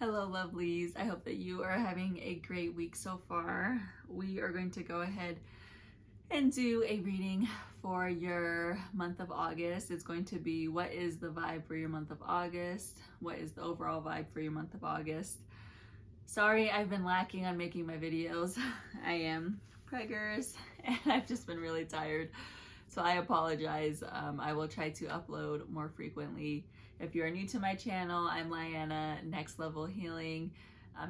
Hello, lovelies. I hope that you are having a great week so far. We are going to go ahead and do a reading for your month of August. It's going to be what is the vibe for your month of August? What is the overall vibe for your month of August? Sorry, I've been lacking on making my videos. I am preggers and I've just been really tired. So I apologize. I will try to upload more frequently. If you are new to my channel, I'm Lyanna, Next Level Healing.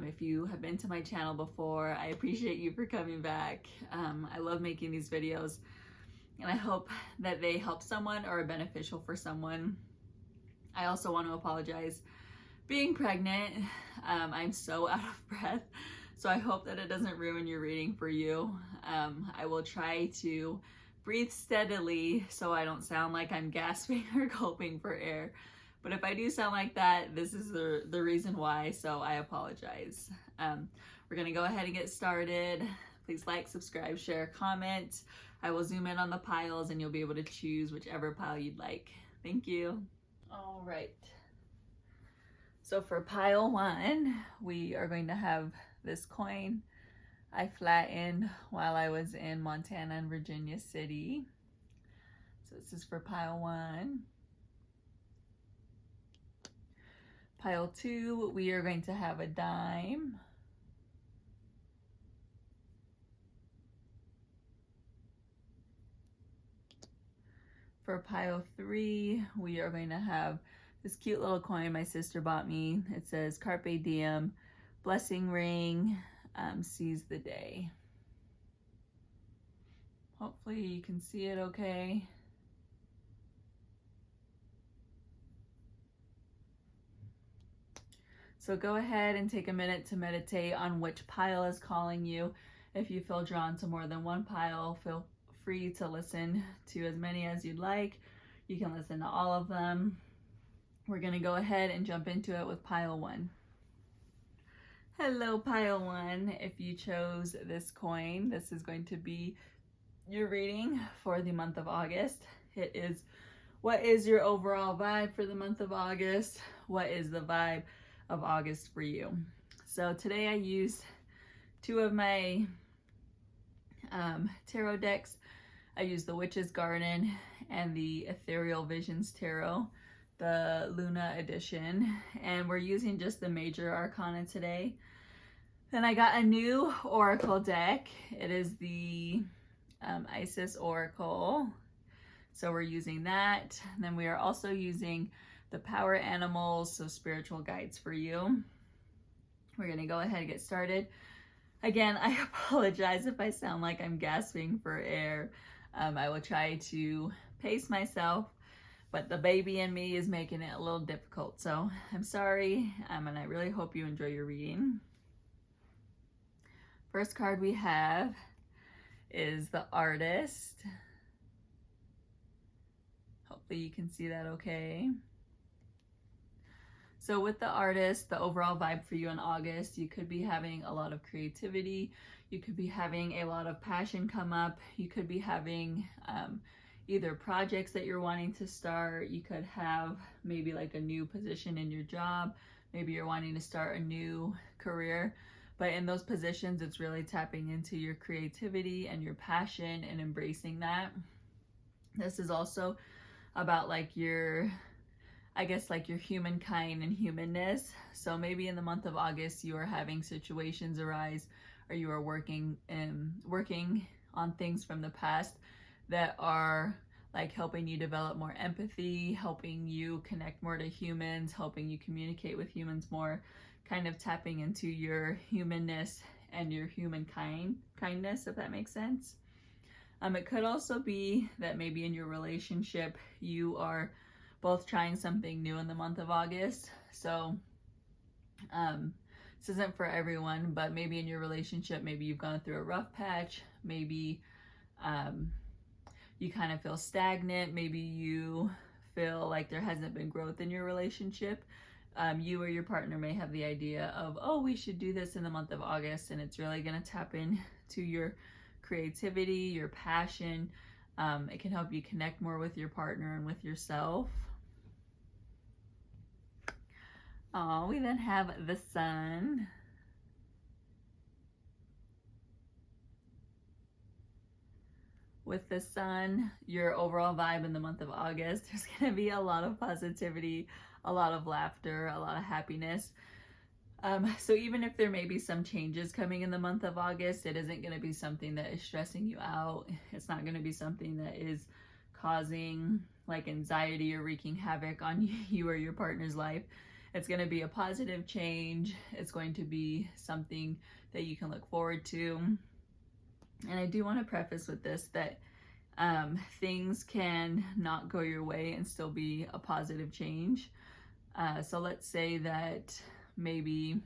If you have been to my channel before, I appreciate you for coming back. I love making these videos and I hope that they help someone or are beneficial for someone. I also want to apologize. Being pregnant, I'm so out of breath, so I hope that it doesn't ruin your reading for you. I will try to breathe steadily so I don't sound like I'm gasping or gulping for air. But if I do sound like that, this is the reason why, so I apologize. We're gonna go ahead and get started. Please like, subscribe, share, comment. I will zoom in on the piles and you'll be able to choose whichever pile you'd like. Thank you. All right. So for pile one, we are going to have this coin I flattened while I was in Montana and Virginia City. So this is for pile one. Pile two, we are going to have a dime. For pile three, we are going to have this cute little coin my sister bought me. It says Carpe Diem, blessing ring, seize the day. Hopefully you can see it okay. So go ahead and take a minute to meditate on which pile is calling you. If you feel drawn to more than one pile, feel free to listen to as many as you'd like. You can listen to all of them. We're going to go ahead and jump into it with pile one. Hello, pile one. If you chose this coin, this is going to be your reading for the month of August. It is, what is your overall vibe for the month of August? What is the vibe of August for you? So today I used two of my tarot decks. I used the Witch's Garden and the Ethereal Visions Tarot, the Luna edition, and we're using just the major arcana today. Then I got a new oracle deck. It is the Isis Oracle. So we're using that. And then we are also using the power animals, so spiritual guides for you. We're gonna go ahead and get started. Again, I apologize if I sound like I'm gasping for air. I will try to pace myself, but the baby in me is making it a little difficult. So I'm sorry, and I really hope you enjoy your reading. First card we have is the Artist. Hopefully you can see that okay. So with the Artist, the overall vibe for you in August, you could be having a lot of creativity. You could be having a lot of passion come up. You could be having either projects that you're wanting to start. You could have maybe like a new position in your job. Maybe you're wanting to start a new career. But in those positions, it's really tapping into your creativity and your passion and embracing that. This is also about like your, I guess, like your humankind and humanness. So maybe in the month of August, you are having situations arise or you are working on things from the past that are like helping you develop more empathy, helping you connect more to humans, helping you communicate with humans more, kind of tapping into your humanness and your kindness, if that makes sense. It could also be that maybe in your relationship, you are both trying something new in the month of August. So this isn't for everyone, but maybe in your relationship, maybe you've gone through a rough patch. Maybe you kind of feel stagnant. Maybe you feel like there hasn't been growth in your relationship. You or your partner may have the idea of, oh, we should do this in the month of August, and it's really going to tap into your creativity, your passion. It can help you connect more with your partner and with yourself. We then have the Sun. With the Sun, your overall vibe in the month of August, there's going to be a lot of positivity, a lot of laughter, a lot of happiness. So even if there may be some changes coming in the month of August, it isn't going to be something that is stressing you out. It's not going to be something that is causing like anxiety or wreaking havoc on you or your partner's life. It's going to be a positive change. It's going to be something that you can look forward to. And I do want to preface with this that things can not go your way and still be a positive change. So let's say that maybe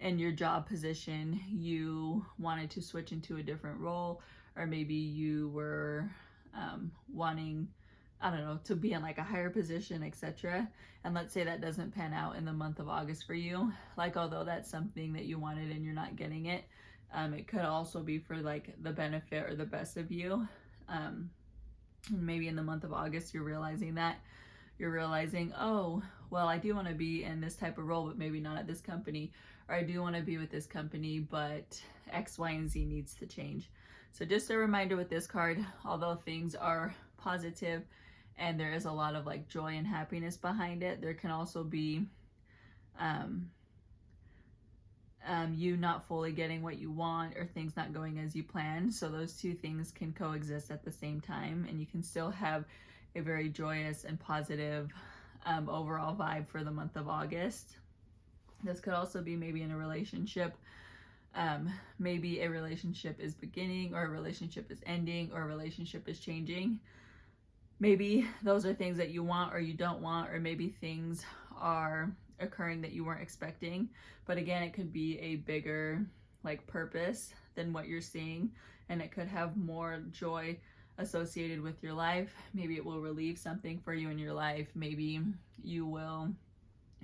in your job position you wanted to switch into a different role, or maybe you were wanting, I don't know, to be in like a higher position, etc. And let's say that doesn't pan out in the month of August for you. Like, although that's something that you wanted and you're not getting it, it could also be for like the benefit or the best of you. Maybe in the month of August you're realizing that. You're realizing, oh, well, I do want to be in this type of role, but maybe not at this company. Or I do want to be with this company, but X, Y, and Z needs to change. So just a reminder with this card, although things are positive and there is a lot of like joy and happiness behind it, there can also be you not fully getting what you want, or things not going as you planned. So those two things can coexist at the same time, and you can still have a very joyous and positive overall vibe for the month of August. This could also be maybe in a relationship. Maybe a relationship is beginning, or a relationship is ending, or a relationship is changing. Maybe those are things that you want or you don't want, or maybe things are occurring that you weren't expecting. But again, it could be a bigger like purpose than what you're seeing, and it could have more joy associated with your life. Maybe it will relieve something for you in your life. Maybe you will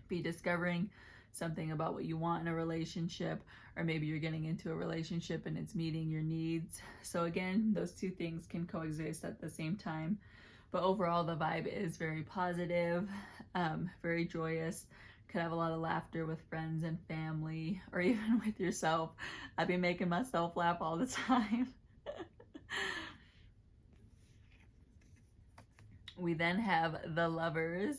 be discovering something about what you want in a relationship, or maybe you're getting into a relationship and it's meeting your needs. So again, those two things can coexist at the same time. But overall, the vibe is very positive, very joyous. Could have a lot of laughter with friends and family, or even with yourself. I've been making myself laugh all the time. We then have the Lovers.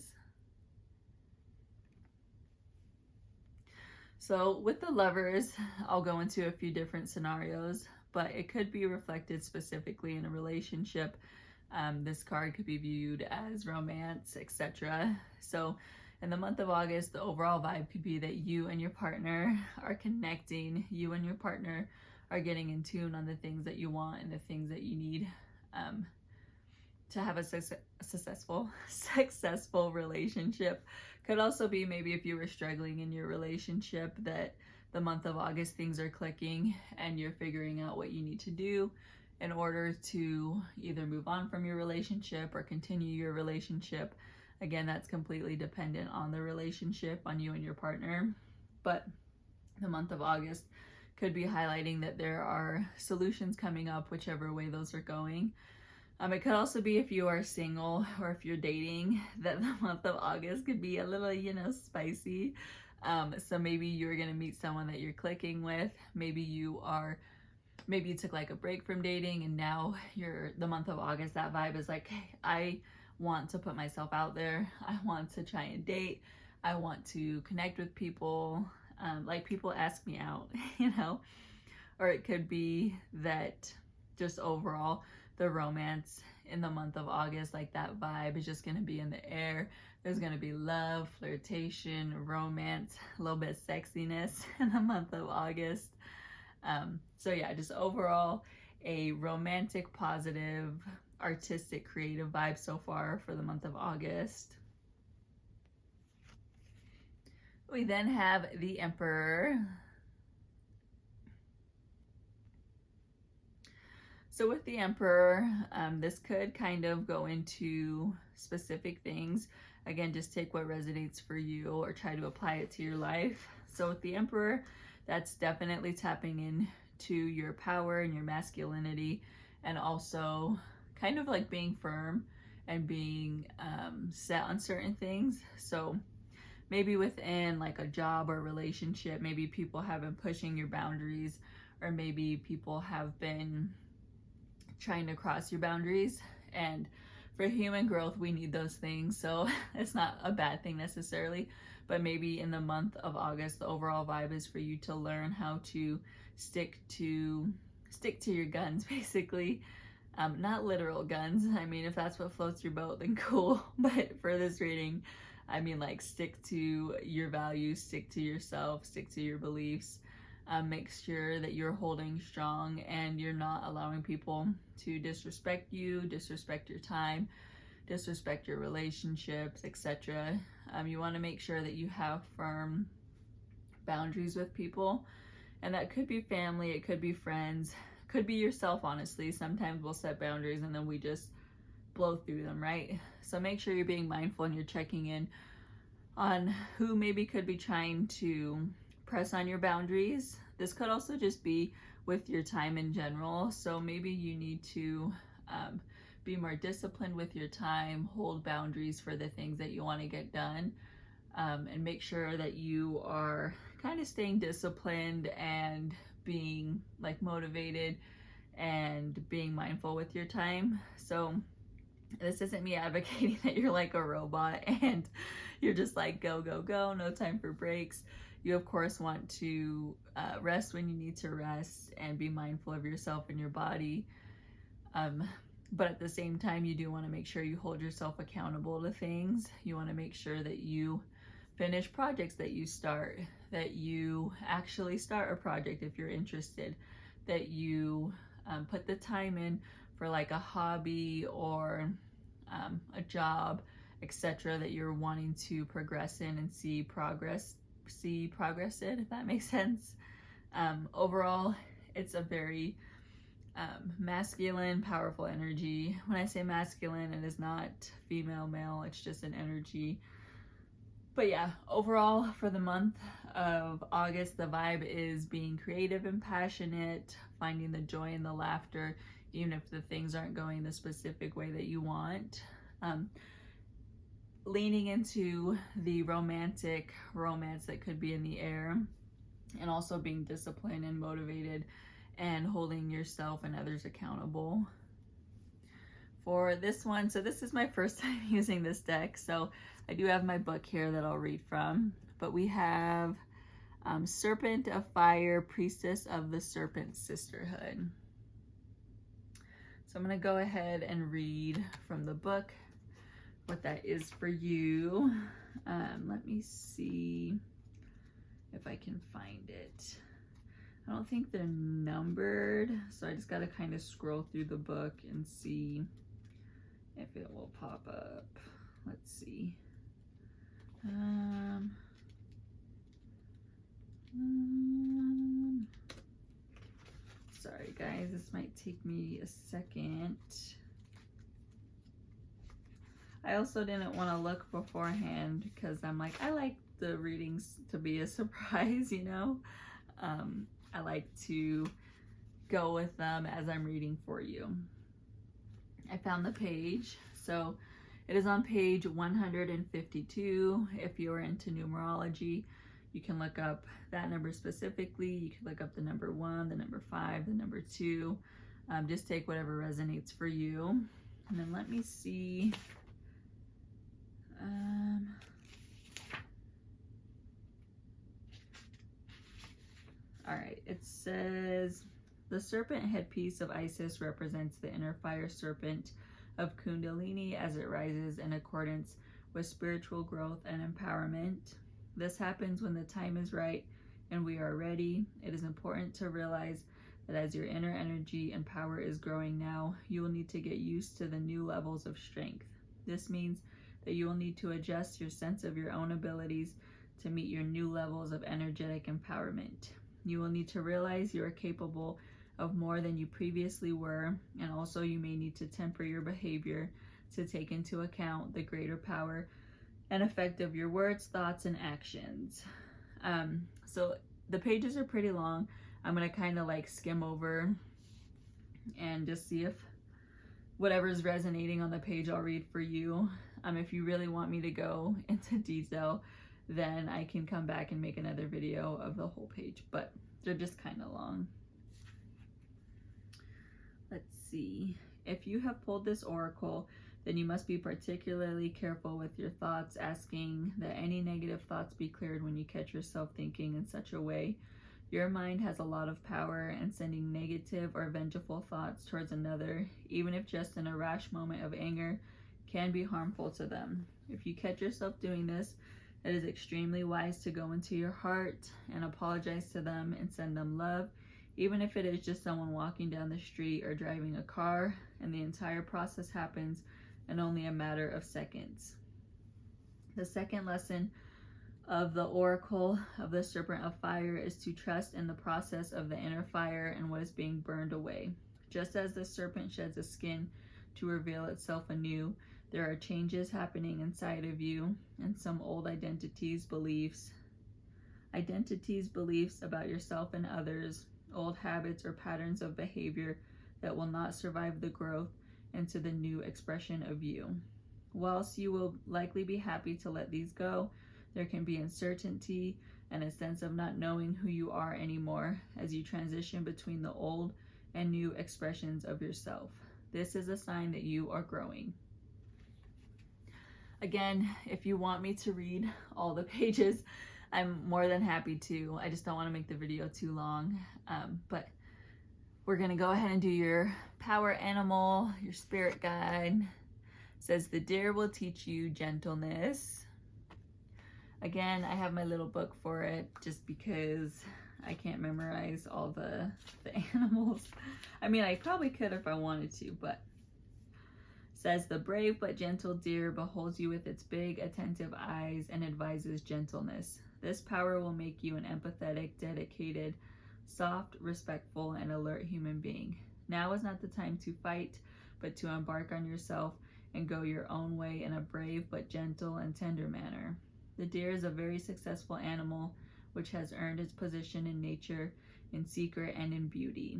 So with the Lovers, I'll go into a few different scenarios, but it could be reflected specifically in a relationship. This card could be viewed as romance, etc. So in the month of August, the overall vibe could be that you and your partner are connecting. You and your partner are getting in tune on the things that you want and the things that you need to have a successful relationship. Could also be maybe if you were struggling in your relationship, that the month of August things are clicking and you're figuring out what you need to do in order to either move on from your relationship or continue your relationship. Again, that's completely dependent on the relationship, on you and your partner. But the month of August could be highlighting that there are solutions coming up, whichever way those are going. It could also be if you are single or if you're dating, that the month of August could be a little, spicy. So maybe you're going to meet someone that you're clicking with. Maybe you took like a break from dating, and now the month of August, that vibe is like, hey, I want to put myself out there. I want to try and date. I want to connect with people. Like, people ask me out, Or it could be that just overall, the romance in the month of August, like that vibe is just going to be in the air. There's going to be love, flirtation, romance, a little bit of sexiness in the month of August. So yeah, just overall a romantic, positive, artistic, creative vibe so far for the month of August. We then have the Emperor. So with the Emperor, this could kind of go into specific things. Again, just take what resonates for you or try to apply it to your life. So with the Emperor, that's definitely tapping into your power and your masculinity, and also kind of like being firm and being set on certain things. So maybe within like a job or relationship, maybe people have been pushing your boundaries, or maybe people have been trying to cross your boundaries. And for human growth, we need those things. So it's not a bad thing necessarily, but maybe in the month of August, the overall vibe is for you to learn how to stick to your guns, basically. Not literal guns. I mean, if that's what floats your boat, then cool. But for this reading, I mean, like, stick to your values, stick to yourself, stick to your beliefs. Make sure that you're holding strong and you're not allowing people to disrespect you, disrespect your time, disrespect your relationships, etc. You want to make sure that you have firm boundaries with people, and that could be family, it could be friends, could be yourself, honestly. Sometimes we'll set boundaries and then we just blow through them, right? So make sure you're being mindful and you're checking in on who maybe could be trying to press on your boundaries. This could also just be with your time in general. So maybe you need to be more disciplined with your time, hold boundaries for the things that you want to get done, and make sure that you are kind of staying disciplined and being like motivated and being mindful with your time. So this isn't me advocating that you're like a robot and you're just like go, go, go, no time for breaks. You, of course, want to rest when you need to rest and be mindful of yourself and your body. But at the same time, you do want to make sure you hold yourself accountable to things. You want to make sure that you finish projects that you start, that you actually start a project if you're interested, that you put the time in for like a hobby or a job, etc., that you're wanting to progress in and see progress in, if that makes sense. Overall, it's a very masculine, powerful energy. When I say masculine, it is not female, male, it's just an energy. But yeah, overall for the month of August, the vibe is being creative and passionate, finding the joy and the laughter, even if the things aren't going the specific way that you want. Leaning into the romantic romance that could be in the air, and also being disciplined and motivated and holding yourself and others accountable. For this one, so this is my first time using this deck, so I do have my book here that I'll read from, but we have Serpent of Fire, Priestess of the Serpent Sisterhood. So I'm going to go ahead and read from the book what that is for you. Let me see if I can find it. I don't think they're numbered, so I just got to kind of scroll through the book and see if it will pop up. Let's see. Sorry guys, this might take me a second. I also didn't want to look beforehand because I'm like, I like the readings to be a surprise, you know? I like to go with them as I'm reading for you. I found the page, so it is on page 152. If you're into numerology, you can look up that number specifically. You can look up the number 1, the number 5, the number 2. Just take whatever resonates for you. And then let me see. All right, it says, the serpent headpiece of Isis represents the inner fire serpent of Kundalini as it rises in accordance with spiritual growth and empowerment. This happens when the time is right and we are ready. It is important to realize that as your inner energy and power is growing now, you will need to get used to the new levels of strength. This means that you will need to adjust your sense of your own abilities to meet your new levels of energetic empowerment. You will need to realize you are capable of more than you previously were, and also you may need to temper your behavior to take into account the greater power and effect of your words, thoughts, and actions. So the pages are pretty long. I'm going to kind of like skim over and just see if whatever's resonating on the page I'll read for you. If you really want me to go into detail, then I can come back and make another video of the whole page, but they're just kind of long. Let's see. If you have pulled this oracle, then you must be particularly careful with your thoughts, asking that any negative thoughts be cleared when you catch yourself thinking in such a way. Your mind has a lot of power, and sending negative or vengeful thoughts towards another, even if just in a rash moment of anger, can be harmful to them. If you catch yourself doing this, it is extremely wise to go into your heart and apologize to them and send them love, even if it is just someone walking down the street or driving a car, and the entire process happens in only a matter of seconds. The second lesson of the oracle of the serpent of fire is to trust in the process of the inner fire and what is being burned away. Just as the serpent sheds a skin to reveal itself anew, there are changes happening inside of you, and some old beliefs about yourself and others, old habits or patterns of behavior that will not survive the growth into the new expression of you. Whilst you will likely be happy to let these go, there can be uncertainty and a sense of not knowing who you are anymore as you transition between the old and new expressions of yourself. This is a sign that you are growing. Again, if you want me to read all the pages, I'm more than happy to. I just don't want to make the video too long. But we're going to go ahead and do your power animal, your spirit guide. It says the deer will teach you gentleness. Again, I have my little book for it just because I can't memorize all the animals. I mean, I probably could if I wanted to, but says the brave but gentle deer beholds you with its big, attentive eyes and advises gentleness. This power will make you an empathetic, dedicated, soft, respectful, and alert human being. Now is not the time to fight, but to embark on yourself and go your own way in a brave but gentle and tender manner. The deer is a very successful animal which has earned its position in nature, in secret and in beauty.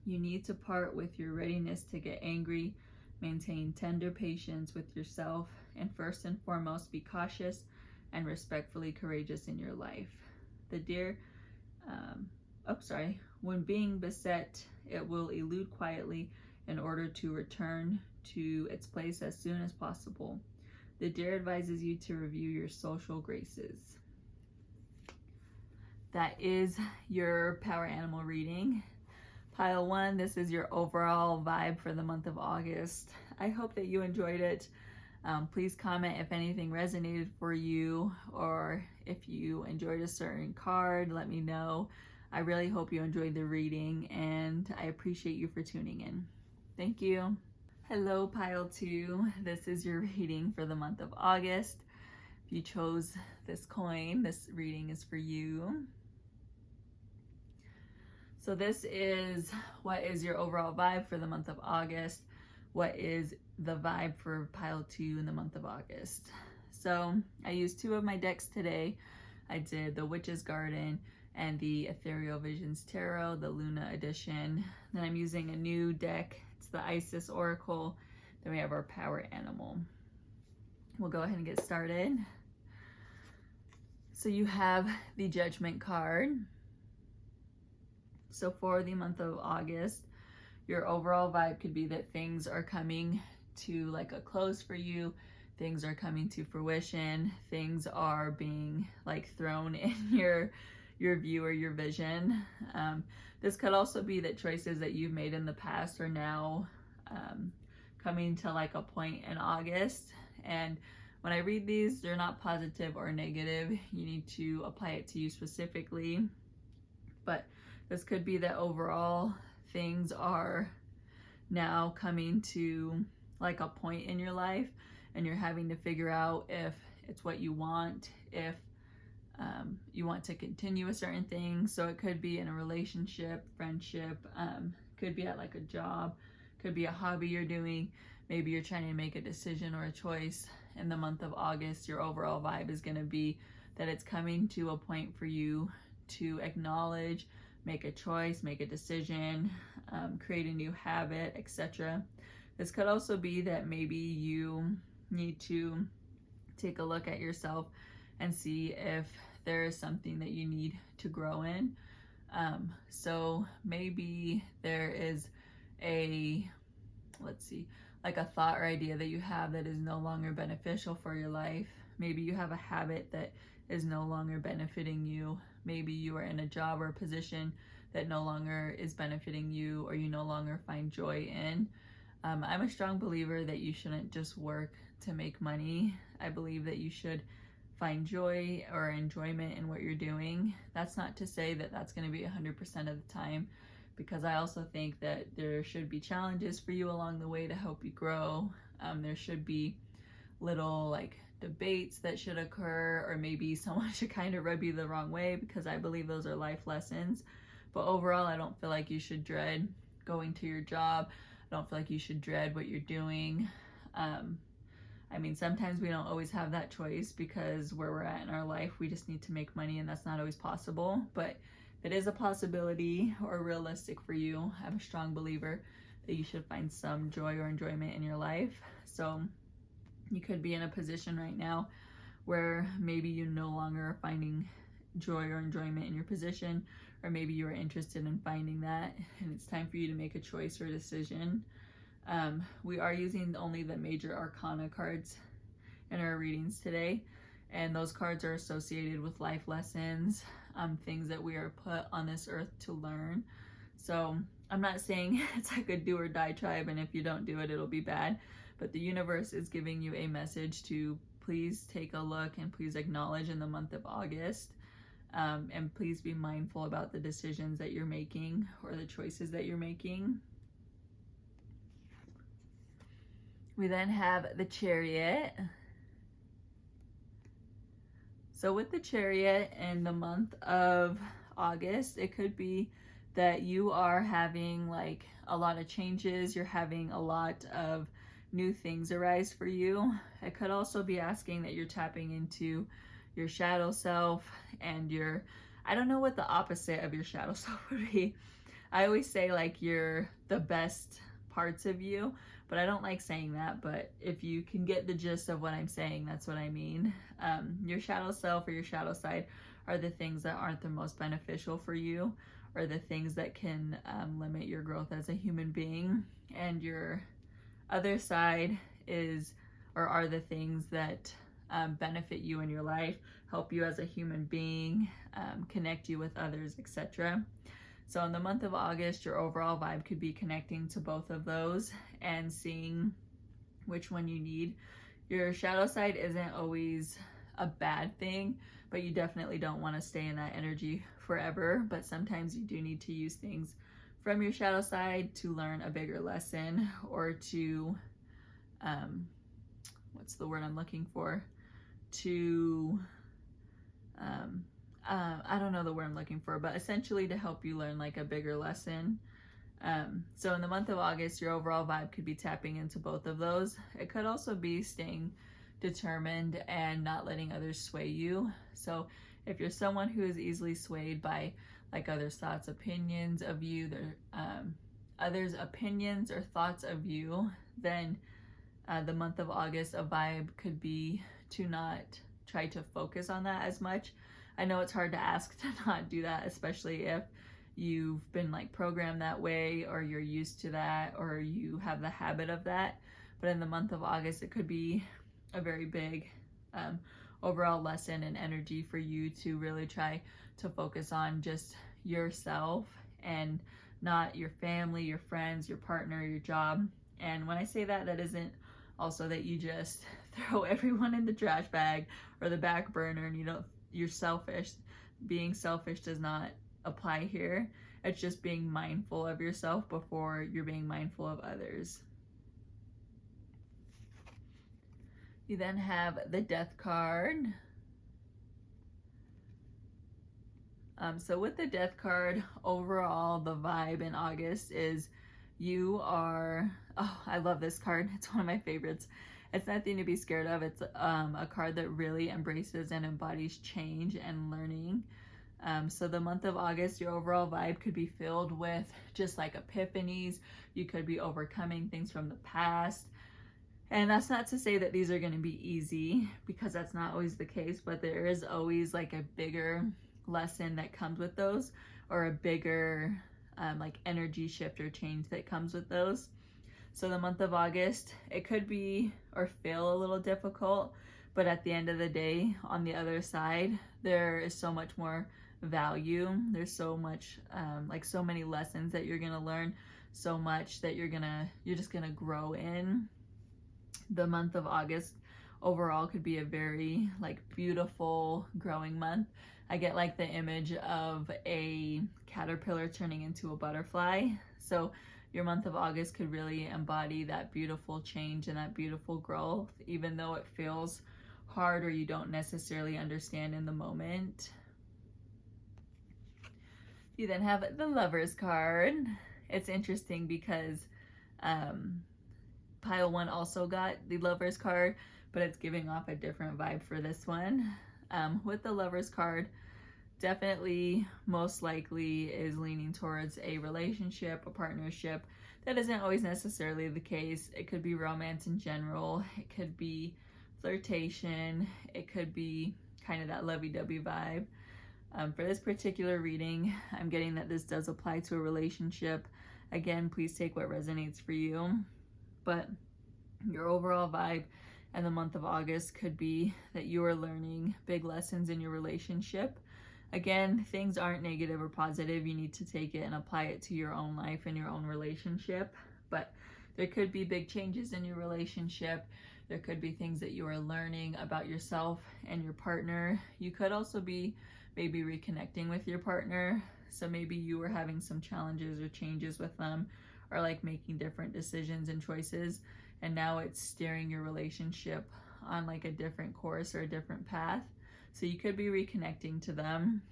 You need to part with your readiness to get angry, maintain tender patience with yourself, and first and foremost be cautious and respectfully courageous in your life. The deer, when being beset, it will elude quietly in order to return to its place as soon as possible. The deer advises you to review your social graces. That is your power animal reading. Pile 1, this is your overall vibe for the month of August. I hope that you enjoyed it. Please comment if anything resonated for you, or if you enjoyed a certain card, let me know. I really hope you enjoyed the reading, and I appreciate you for tuning in. Thank you. Hello, Pile 2. This is your reading for the month of August. If you chose this coin, this reading is for you. So this is what is your overall vibe for the month of August. What is the vibe for Pile 2 in the month of August? So I used 2 of my decks today. I did the Witch's Garden and the Ethereal Visions Tarot, the Luna edition. Then I'm using a new deck. It's the Isis Oracle. Then we have our power animal. We'll go ahead and get started. So you have the Judgment card. So for the month of August, your overall vibe could be that things are coming to like a close for you. Things are coming to fruition. Things are being like thrown in your view or your vision. This could also be that choices that you've made in the past are now coming to like a point in August. And when I read these, they're not positive or negative. You need to apply it to you specifically. But this could be that overall things are now coming to like a point in your life, and you're having to figure out if it's what you want, if you want to continue a certain thing. So it could be in a relationship, friendship, could be at like a job, could be a hobby you're doing. Maybe you're trying to make a decision or a choice in the month of August. Your overall vibe is going to be that it's coming to a point for you to acknowledge, make a choice, make a decision, create a new habit, etc. This could also be that maybe you need to take a look at yourself and see if there is something that you need to grow in. So maybe there is a, let's see, like a thought or idea that you have that is no longer beneficial for your life. Maybe you have a habit that is no longer benefiting you. Maybe you are in a job or a position that no longer is benefiting you, or you no longer find joy in. I'm a strong believer that you shouldn't just work to make money. I believe that you should find joy or enjoyment in what you're doing. That's not to say that that's going to be 100% of the time, because I also think that there should be challenges for you along the way to help you grow. There should be little like debates that should occur, or maybe someone should kind of rub you the wrong way, because I believe those are life lessons. But overall, I don't feel like you should dread going to your job. I don't feel like you should dread what you're doing. I mean, sometimes we don't always have that choice, because where we're at in our life, we just need to make money, and that's not always possible. But if it is a possibility or realistic for you, I'm a strong believer that you should find some joy or enjoyment in your life. So you could be in a position right now where maybe you no longer are finding joy or enjoyment in your position, or maybe you are interested in finding that, and it's time for you to make a choice or a decision. We are using only the major arcana cards in our readings today, and those cards are associated with life lessons, things that we are put on this earth to learn. So I'm not saying it's like a do or die tribe, and if you don't do it, it'll be bad. But the universe is giving you a message to please take a look and please acknowledge in the month of August. And please be mindful about the decisions that you're making, or the choices that you're making. We then have the Chariot. So with the Chariot in the month of August, it could be that you are having like a lot of changes. You're having a lot of new things arise for you. It could also be asking that you're tapping into your shadow self and your, I don't know what the opposite of your shadow self would be. I always say like you're the best parts of you, but I don't like saying that. But if you can get the gist of what I'm saying, that's what I mean. Your shadow self or your shadow side are the things that aren't the most beneficial for you, or the things that can limit your growth as a human being. And your other side is, or are the things that benefit you in your life, help you as a human being, connect you with others, etc. So in the month of August, your overall vibe could be connecting to both of those and seeing which one you need. Your shadow side isn't always a bad thing, but you definitely don't want to stay in that energy forever. But sometimes you do need to use things from your shadow side to learn a bigger lesson, or to, what's the word I'm looking for? To, I don't know the word I'm looking for, but essentially to help you learn like a bigger lesson. So in the month of August, your overall vibe could be tapping into both of those. It could also be staying determined and not letting others sway you. So if you're someone who is easily swayed by like others' thoughts, opinions of you, their others' opinions or thoughts of you, then the month of August, a vibe could be to not try to focus on that as much. I know it's hard to ask to not do that, especially if you've been like programmed that way, or you're used to that, or you have the habit of that. But in the month of August, it could be a very big overall lesson and energy for you to really try to focus on just yourself and not your family, your friends, your partner, your job. And when I say that, that isn't also that you just throw everyone in the trash bag or the back burner and you're selfish. Being selfish does not apply here. It's just being mindful of yourself before you're being mindful of others. You then have the Death card. So with the Death card, overall the vibe in August is you are, oh, I love this card. It's one of my favorites. It's nothing to be scared of. It's a card that really embraces and embodies change and learning. So the month of August, your overall vibe could be filled with just like epiphanies. You could be overcoming things from the past. And that's not to say that these are going to be easy, because that's not always the case, but there is always like a bigger lesson that comes with those, or a bigger like energy shift or change that comes with those. So the month of August, it could be or feel a little difficult, but at the end of the day, on the other side, there is so much more value. There's so much, like so many lessons that you're gonna learn, so much that you're just gonna grow in. The month of August overall could be a very like beautiful growing month. I get like the image of a caterpillar turning into a butterfly. So your month of August could really embody that beautiful change and that beautiful growth, even though it feels hard or you don't necessarily understand in the moment. You then have the Lovers card. It's interesting because pile 1 also got the Lovers card, but it's giving off a different vibe for this one. With the Lovers card, definitely most likely is leaning towards a relationship, a partnership. That isn't always necessarily the case. It could be romance in general. It could be flirtation. It could be kind of that lovey-dovey vibe. For this particular reading, I'm getting that this does apply to a relationship. Again, please take what resonates for you. But your overall vibe in the month of August could be that you are learning big lessons in your relationship. Again, things aren't negative or positive. You need to take it and apply it to your own life and your own relationship. But there could be big changes in your relationship. There could be things that you are learning about yourself and your partner. You could also be maybe reconnecting with your partner. So maybe you were having some challenges or changes with them, or like making different decisions and choices, and now it's steering your relationship on like a different course or a different path. So you could be reconnecting to them.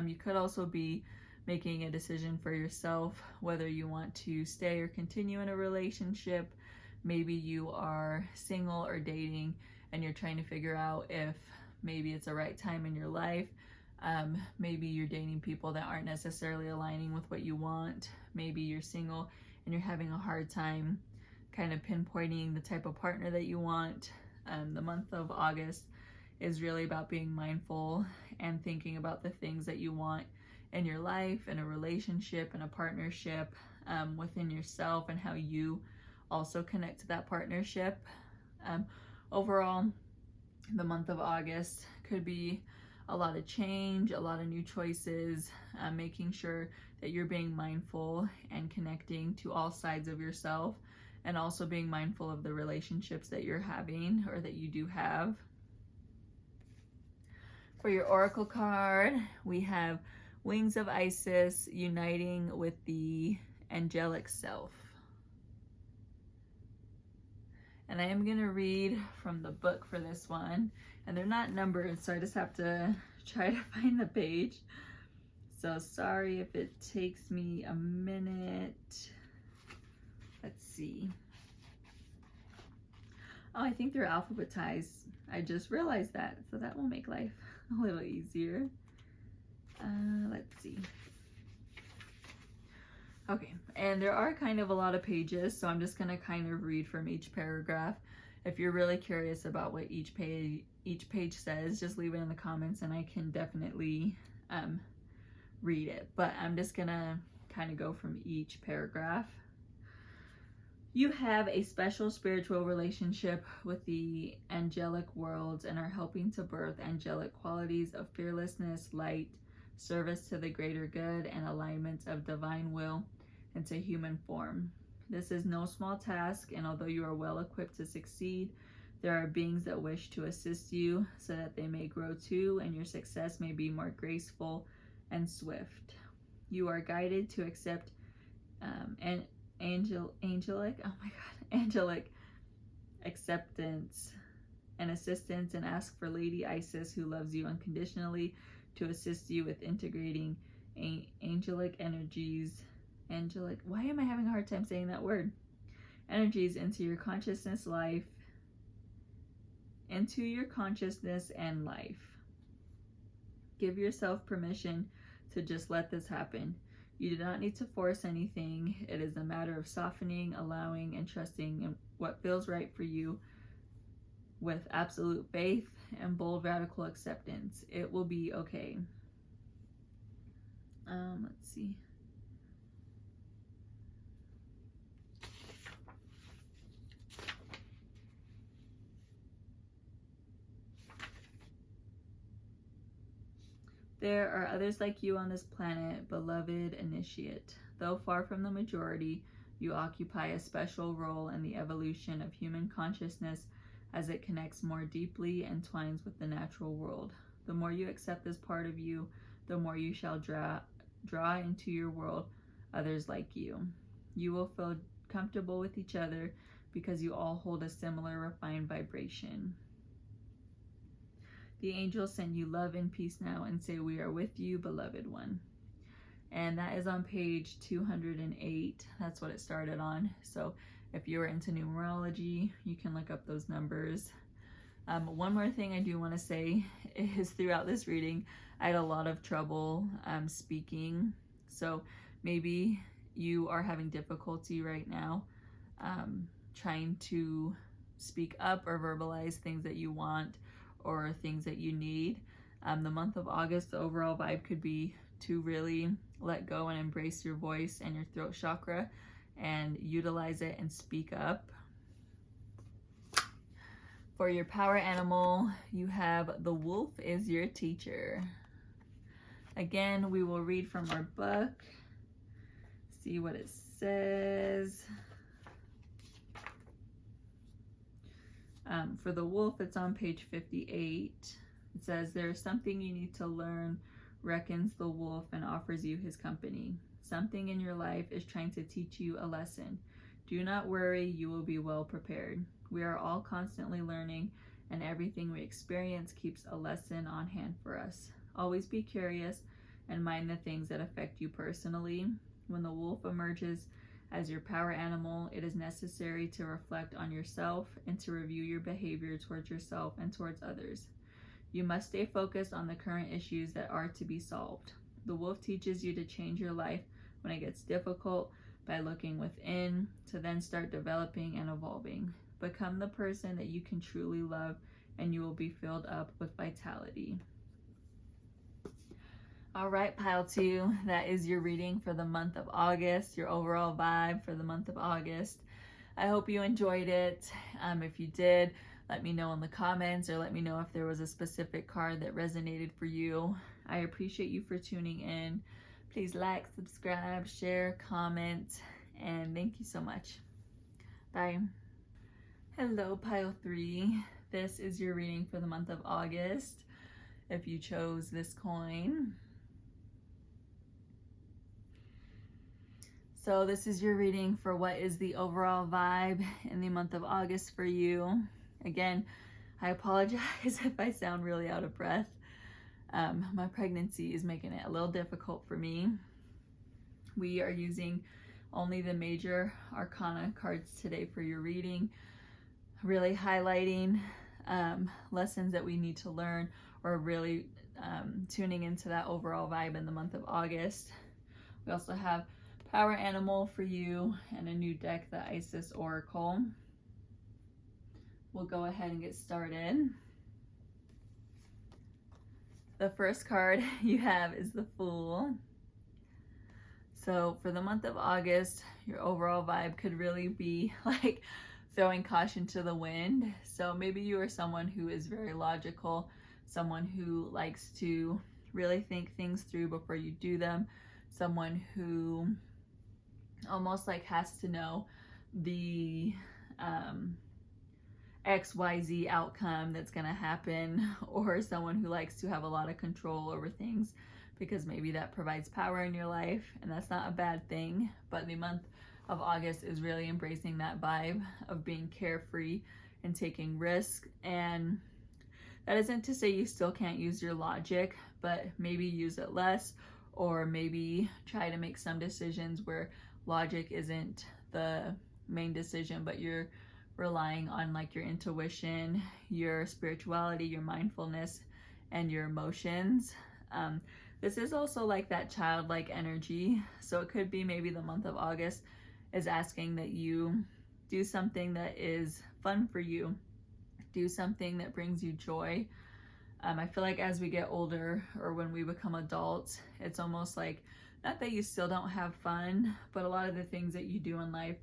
You could also be making a decision for yourself whether you want to stay or continue in a relationship. Maybe you are single or dating and you're trying to figure out if maybe it's the right time in your life. Maybe you're dating people that aren't necessarily aligning with what you want. Maybe you're single and you're having a hard time kind of pinpointing the type of partner that you want. The month of August is really about being mindful and thinking about the things that you want in your life, in a relationship, in a partnership, within yourself, and how you also connect to that partnership. Overall, the month of August could be a lot of change, a lot of new choices, making sure that you're being mindful and connecting to all sides of yourself, and also being mindful of the relationships that you're having or that you do have. For your oracle card, we have Wings of Isis uniting with the angelic self. And I am going to read from the book for this one. And they're not numbered, so I just have to try to find the page. So sorry if it takes me a minute. Let's see. Oh, I think they're alphabetized. I just realized that, so that will make life a little easier. Let's see. Okay, and there are kind of a lot of pages, so I'm just going to kind of read from each paragraph. If you're really curious about what each page says, just leave it in the comments and I can definitely read it. But I'm just going to kind of go from each paragraph. You have a special spiritual relationship with the angelic worlds and are helping to birth angelic qualities of fearlessness, light, service to the greater good, and alignment of divine will into human form. This is no small task, and although you are well equipped to succeed, there are beings that wish to assist you so that they may grow too and your success may be more graceful and swift. You are guided to accept angelic acceptance and assistance, and ask for Lady Isis, who loves you unconditionally, to assist you with integrating angelic energies. Why am I having a hard time saying that word? Energies into your consciousness and life. Give yourself permission to just let this happen. You do not need to force anything. It is a matter of softening, allowing, and trusting in what feels right for you with absolute faith and bold radical acceptance. It will be okay. Let's see. There are others like you on this planet, beloved initiate. Though far from the majority, you occupy a special role in the evolution of human consciousness as it connects more deeply and twines with the natural world. The more you accept this part of you, the more you shall draw into your world others like you. You will feel comfortable with each other because you all hold a similar refined vibration. The angels send you love and peace now and say, we are with you, beloved one. And that is on page 208. That's what it started on. So if you're into numerology, you can look up those numbers. One more thing I do want to say is throughout this reading, I had a lot of trouble speaking. So maybe you are having difficulty right now trying to speak up or verbalize things that you want or things that you need. The month of August, the overall vibe could be to really let go and embrace your voice and your throat chakra and utilize it and speak up. For your power animal, you have the wolf is your teacher. Again, we will read from our book, see what it says. For the wolf, it's on page 58. It says, there is something you need to learn, reckons the wolf, and offers you his company. Something in your life is trying to teach you a lesson. Do not worry, you will be well prepared. We are all constantly learning, and everything we experience keeps a lesson on hand for us. Always be curious and mind the things that affect you personally. When the wolf emerges as your power animal, it is necessary to reflect on yourself and to review your behavior towards yourself and towards others. You must stay focused on the current issues that are to be solved. The wolf teaches you to change your life when it gets difficult by looking within to then start developing and evolving. Become the person that you can truly love, and you will be filled up with vitality. All right, pile 2, that is your reading for the month of August, your overall vibe for the month of August. I hope you enjoyed it. If you did, let me know in the comments, or let me know if there was a specific card that resonated for you. I appreciate you for tuning in. Please like, subscribe, share, comment, and thank you so much. Bye. Hello, pile 3. This is your reading for the month of August. If you chose this coin. So this is your reading for what is the overall vibe in the month of August for you. Again, I apologize if I sound really out of breath. My pregnancy is making it a little difficult for me. We are using only the major arcana cards today for your reading, really highlighting lessons that we need to learn, or really tuning into that overall vibe in the month of August. We also have power animal for you and a new deck, the Isis Oracle. We'll go ahead and get started. The first card you have is the Fool. So for the month of August, your overall vibe could really be like throwing caution to the wind. So maybe you are someone who is very logical, someone who likes to really think things through before you do them, someone who almost like has to know the XYZ outcome that's going to happen, or someone who likes to have a lot of control over things because maybe that provides power in your life, and that's not a bad thing. But the month of August is really embracing that vibe of being carefree and taking risks. And that isn't to say you still can't use your logic, but maybe use it less, or maybe try to make some decisions where logic isn't the main decision, but you're relying on like your intuition, your spirituality, your mindfulness, and your emotions. This is also like that childlike energy. So it could be maybe the month of August is asking that you do something that is fun for you, do something that brings you joy. I feel like as we get older, or when we become adults, it's almost like, not that you still don't have fun, but a lot of the things that you do in life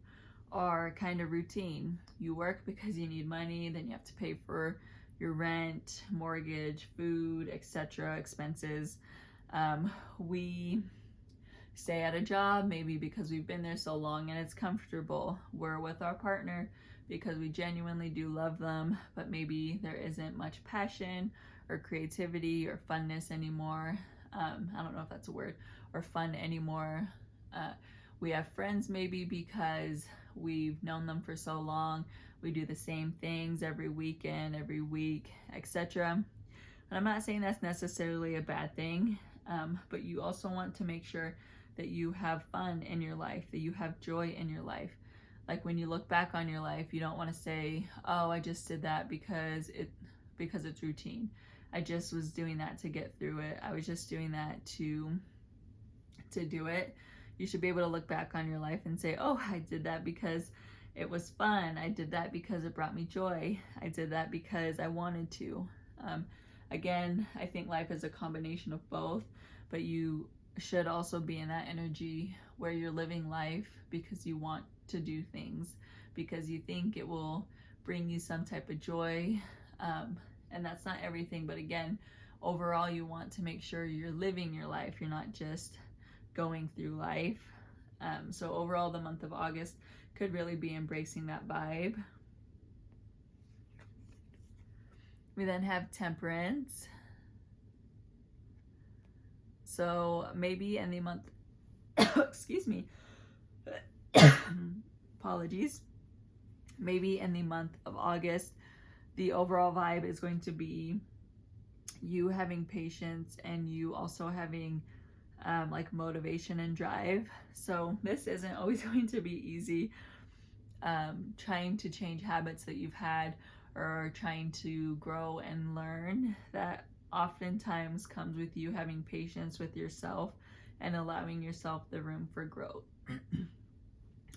are kind of routine. You work because you need money, then you have to pay for your rent, mortgage, food, etc., expenses. We stay at a job maybe because we've been there so long and it's comfortable. We're with our partner because we genuinely do love them, but maybe there isn't much passion or creativity or funness anymore. I don't know if that's a word, or fun anymore. We have friends maybe because we've known them for so long. We do the same things every weekend, every week, etc. And I'm not saying that's necessarily a bad thing, but you also want to make sure that you have fun in your life, that you have joy in your life. Like when you look back on your life, you don't want to say, oh, I just did that because it's routine. I just was doing that to get through it. I was just doing that to do it. You should be able to look back on your life and say, oh, I did that because it was fun. I did that because it brought me joy. I did that because I wanted to. Again, I think life is a combination of both, but you should also be in that energy where you're living life because you want to do things, because you think it will bring you some type of joy. And that's not everything, but again, overall, you want to make sure you're living your life. You're not just going through life. So overall, the month of August could really be embracing that vibe. We then have Temperance. So maybe in the month, excuse me, apologies. Maybe in the month of August, the overall vibe is going to be you having patience and you also having like motivation and drive. So this isn't always going to be easy. Trying to change habits that you've had, or trying to grow and learn, that oftentimes comes with you having patience with yourself and allowing yourself the room for growth.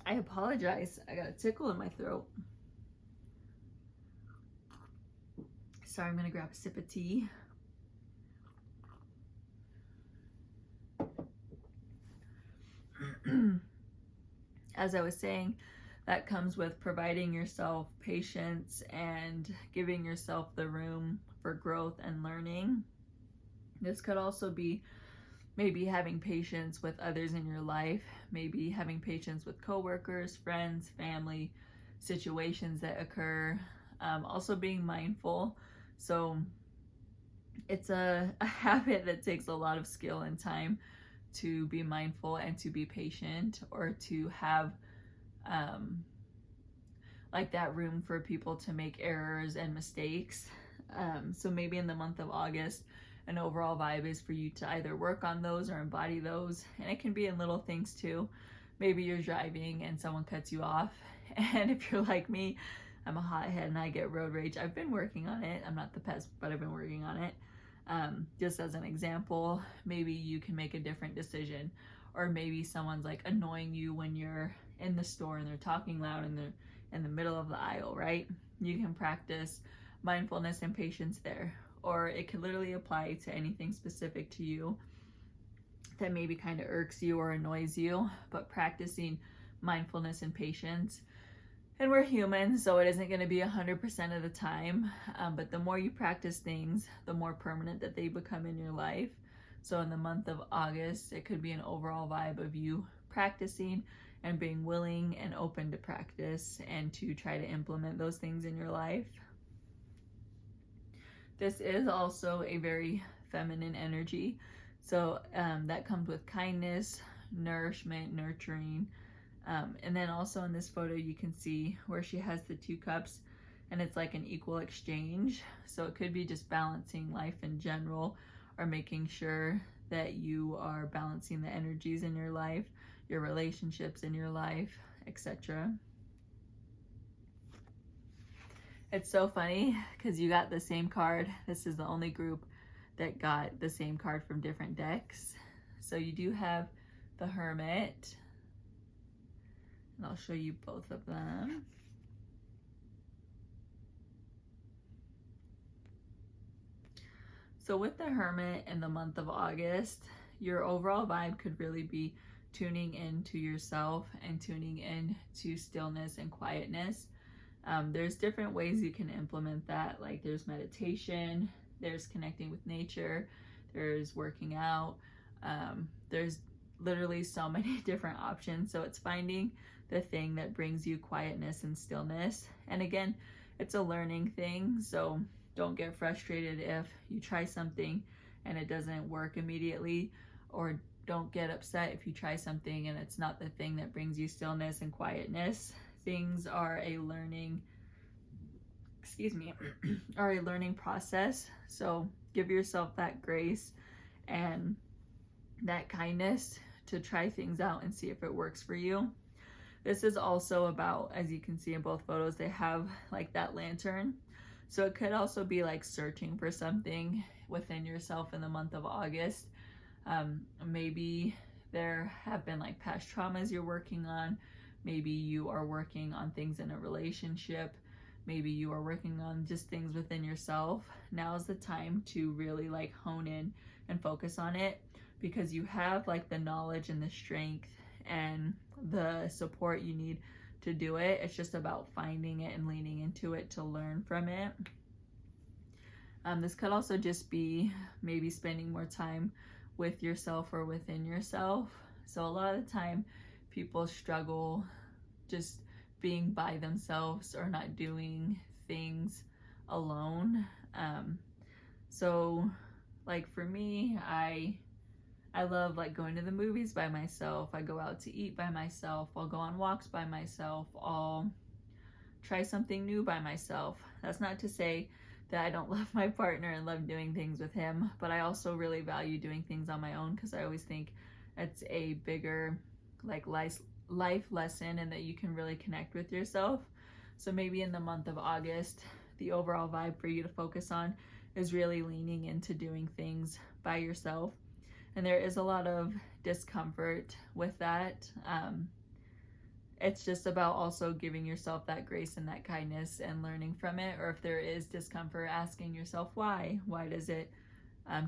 I apologize. I got a tickle in my throat. Sorry, I'm going to grab a sip of tea. As I was saying, that comes with providing yourself patience and giving yourself the room for growth and learning. This could also be maybe having patience with others in your life, maybe having patience with coworkers, friends, family, situations that occur. Also being mindful. So it's a habit that takes a lot of skill and time to be mindful and to be patient, or to have like that room for people to make errors and mistakes. So maybe in the month of August, an overall vibe is for you to either work on those or embody those. And it can be in little things too. Maybe you're driving and someone cuts you off. And if you're like me, I'm a hothead and I get road rage. I've been working on it. I'm not the best, but I've been working on it. Just as an example, maybe you can make a different decision. Or maybe someone's like annoying you when you're in the store and they're talking loud and they're in the middle of the aisle, right? You can practice mindfulness and patience there. Or it could literally apply to anything specific to you that maybe kind of irks you or annoys you, but practicing mindfulness and patience. And we're human, so it isn't going to be 100% of the time, but the more you practice things, the more permanent that they become in your life. So in the month of August, it could be an overall vibe of you practicing and being willing and open to practice and to try to implement those things in your life. This is also a very feminine energy. So that comes with kindness, nourishment, nurturing. And then also in this photo, you can see where she has the 2 cups and it's like an equal exchange. So it could be just balancing life in general, or making sure that you are balancing the energies in your life, your relationships in your life, etc. It's so funny because you got the same card. This is the only group that got the same card from different decks. So you do have the Hermit, and I'll show you both of them. So with the Hermit in the month of August, your overall vibe could really be tuning into yourself and tuning into stillness and quietness. There's different ways you can implement that, like there's meditation, there's connecting with nature, there's working out, there's literally so many different options. So it's finding the thing that brings you quietness and stillness. And again, it's a learning thing, so don't get frustrated if you try something and it doesn't work immediately, or don't get upset if you try something and it's not the thing that brings you stillness and quietness. Things are a learning, are a learning process. So give yourself that grace and that kindness to try things out and see if it works for you. This is also about, as you can see in both photos, they have like that lantern. So it could also be like searching for something within yourself in the month of August. Maybe there have been like past traumas you're working on. Maybe you are working on things in a relationship. Maybe you are working on just things within yourself. Now is the time to really like hone in and focus on it, because you have like the knowledge and the strength and the support you need to do it. It's just about finding it and leaning into it to learn from it. This could also just be maybe spending more time with yourself or within yourself. So a lot of the time people struggle just being by themselves or not doing things alone. So like for me, I love like going to the movies by myself. I go out to eat by myself. I'll go on walks by myself. I'll try something new by myself. That's not to say that I don't love my partner and love doing things with him, but I also really value doing things on my own, because I always think it's a bigger like life lesson, and that you can really connect with yourself. So maybe in the month of August, the overall vibe for you to focus on is really leaning into doing things by yourself. And there is a lot of discomfort with that. It's just about also giving yourself that grace and that kindness and learning from it. Or if there is discomfort, asking yourself why. Why does it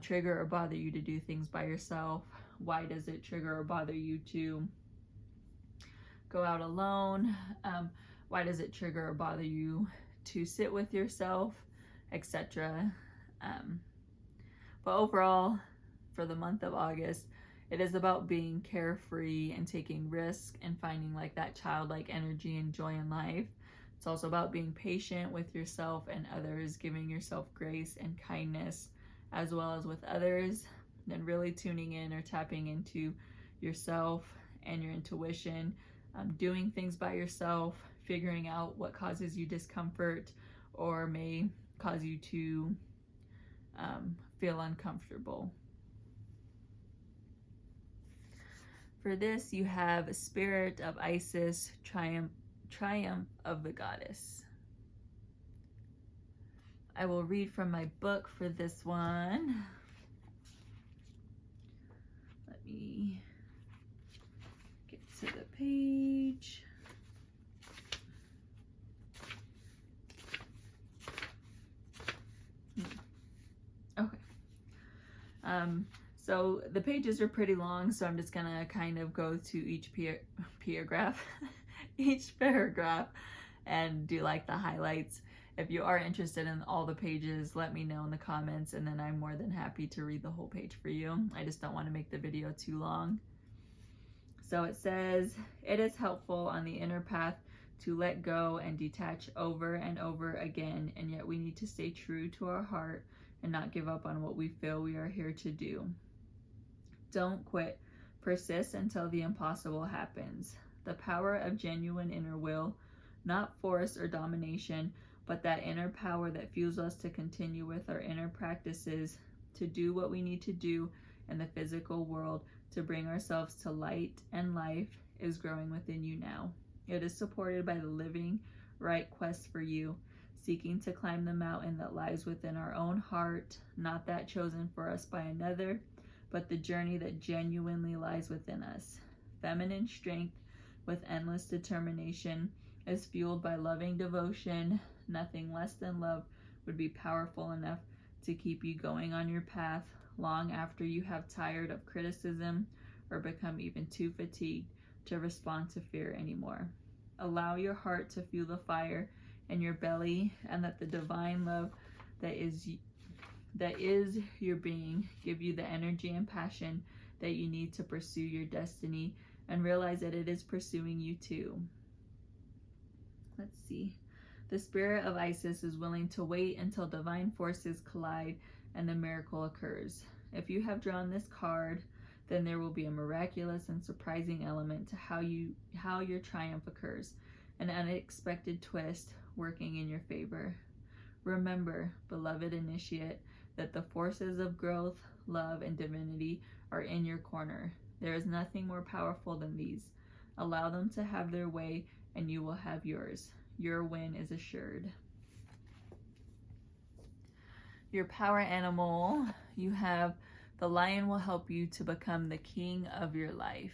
trigger or bother you to do things by yourself? Why does it trigger or bother you to go out alone? Why does it trigger or bother you to sit with yourself, etc.? But overall, for the month of August, it is about being carefree and taking risks and finding like that childlike energy and joy in life. It's also about being patient with yourself and others, giving yourself grace and kindness as well as with others, and really tuning in or tapping into yourself and your intuition, doing things by yourself, figuring out what causes you discomfort or may cause you to feel uncomfortable. For this, you have Spirit of Isis, Triumph of the Goddess. I will read from my book for this one. Let me get to the page. Okay. So the pages are pretty long, so I'm just gonna kind of go to each each paragraph and do like the highlights. If you are interested in all the pages, let me know in the comments, and then I'm more than happy to read the whole page for you. I just don't want to make the video too long. So it says, it is helpful on the inner path to let go and detach over and over again, and yet we need to stay true to our heart and not give up on what we feel we are here to do. Don't quit. Persist until the impossible happens. The power of genuine inner will, not force or domination, but that inner power that fuels us to continue with our inner practices, to do what we need to do in the physical world, to bring ourselves to light and life, is growing within you now. It is supported by the living right quest for you. seeking to climb the mountain that lies within our own heart, not that chosen for us by another, but the journey that genuinely lies within us. Feminine strength with endless determination is fueled by loving devotion. Nothing less than love would be powerful enough to keep you going on your path long after you have tired of criticism or become even too fatigued to respond to fear anymore. Allow your heart to fuel the fire in your belly, and let the divine love that is your being give you the energy and passion that you need to pursue your destiny, and realize that it is pursuing you too. Let's see. The spirit of Isis is willing to wait until divine forces collide and the miracle occurs. If you have drawn this card, then there will be a miraculous and surprising element to how your triumph occurs, an unexpected twist working in your favor. Remember, beloved initiate, that the forces of growth, love, and divinity are in your corner. There is nothing more powerful than these. Allow them to have their way, and you will have yours. Your win is assured. Your power animal, you have the lion will help you to become the king of your life.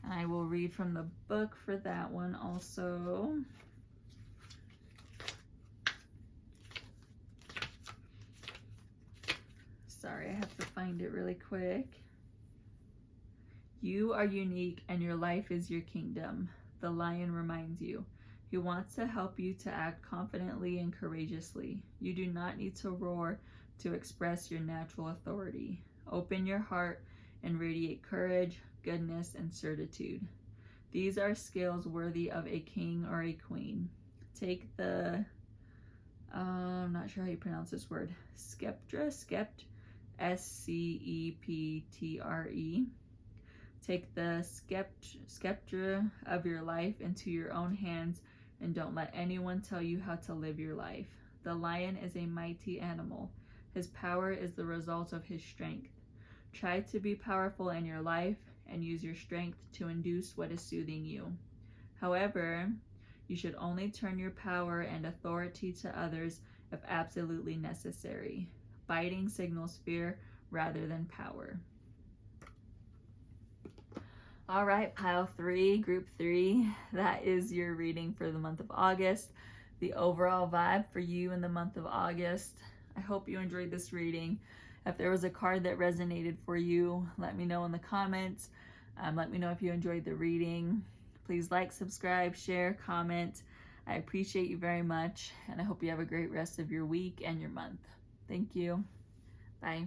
I will read from the book for that one also. Sorry, I have to find it really quick. You are unique and your life is your kingdom. The lion reminds you. He wants to help you to act confidently and courageously. You do not need to roar to express your natural authority. Open your heart and radiate courage, goodness, and certitude. These are skills worthy of a king or a queen. Take the, I'm not sure how you pronounce this word, Sceptre, S-C-E-P-T-R-E. Take the sceptre of your life into your own hands and don't let anyone tell you how to live your life. The lion is a mighty animal. His power is the result of his strength. Try to be powerful in your life and use your strength to induce what is soothing you. However, you should only turn your power and authority to others if absolutely necessary. Biting signals fear rather than power. All right, pile 3, group 3, that is your reading for the month of August. The overall vibe for you in the month of August. I hope you enjoyed this reading. If there was a card that resonated for you, let me know in the comments. Let me know if you enjoyed the reading. Please like, subscribe, share, comment. I appreciate you very much, and I hope you have a great rest of your week and your month. Thank you. Bye.